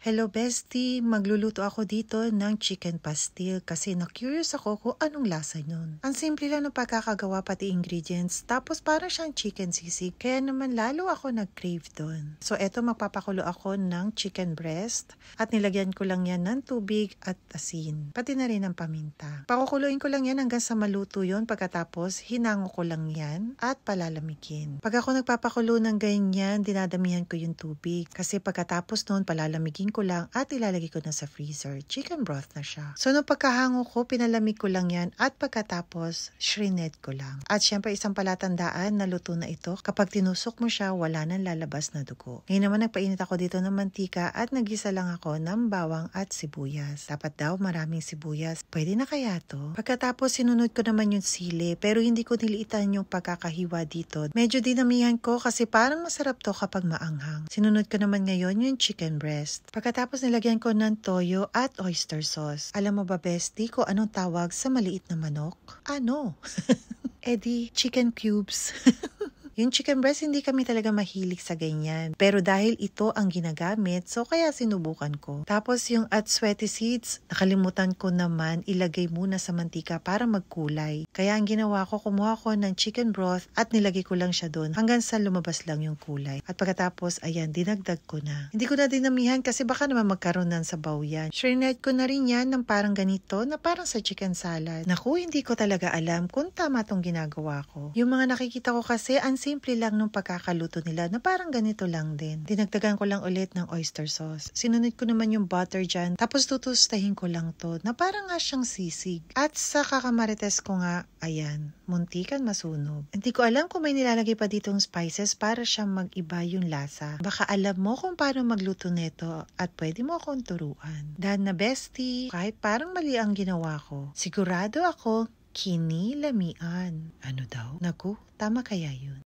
Hello bestie, magluluto ako dito ng chicken pastil kasi na-curious ako kung anong lasa nun. Ang simple lang ng pagkakagawa pati ingredients, tapos parang siyang chicken sisig, kaya naman lalo ako nag-crave dun. So eto, magpapakulo ako ng chicken breast at nilagyan ko lang yan ng tubig at asin, pati na rin ng paminta. Pakukuluin ko lang yan hanggang sa maluto yun, pagkatapos hinango ko lang yan at palalamigin. Pag ako nagpapakulo ng ganyan, dinadamihan ko yung tubig kasi pagkatapos nun palalamigin ko lang at ilalagay ko na sa freezer. Chicken broth na siya. So nung pagkahango ko, pinalamig ko lang yan at pagkatapos shredded ko lang. At syempre isang palatandaan na luto na ito, kapag tinusok mo siya, wala nang lalabas na dugo. Ngayon naman nagpainit ako dito ng mantika at nagisa lang ako ng bawang at sibuyas. Dapat daw maraming sibuyas. Pwede na kaya to? Pagkatapos sinunod ko naman yung sili, pero hindi ko niliitan yung pagkakahiwa dito. Medyo dinamihan ko kasi parang masarap to kapag maanghang. Sinunod ko naman ngayon yung chicken breast. Pagkatapos nilagyan ko ng toyo at oyster sauce. Alam mo ba bestie kung anong tawag sa maliit na manok? Ano? Edi, chicken cubes. Yung chicken breast, hindi kami talaga mahilig sa ganyan. Pero dahil ito ang ginagamit, so kaya sinubukan ko. Tapos yung atswete seeds, nakalimutan ko naman ilagay muna sa mantika para magkulay. Kaya ang ginawa ko, kumuha ko ng chicken broth at nilagay ko lang siya doon hanggang sa lumabas lang yung kulay. At pagkatapos, ayan, dinagdag ko na. Hindi ko na dinamihan kasi baka naman magkaroon ng sabaw yan. Shredded ko na rin yan ng parang ganito na parang sa chicken salad. Naku, hindi ko talaga alam kung tama tong ginagawa ko. Yung mga nakikita ko kasi, ang simple lang nung pagkakaluto nila na parang ganito lang din. Dinagdagan ko lang ulit ng oyster sauce. Sinunod ko naman yung butter dyan. Tapos tutustahin ko lang to na parang nga siyang sisig. At sa kakamarites ko nga, ayan, muntikan masunog. Hindi ko alam kung may nilalagay pa ditong spices para siyang mag-iba yung lasa. Baka alam mo kung paano magluto nito at pwede mo akong turuan. Dahil na bestie, kahit parang mali ang ginawa ko, sigurado ako kinilamian. Ano daw? Naku, tama kaya yun?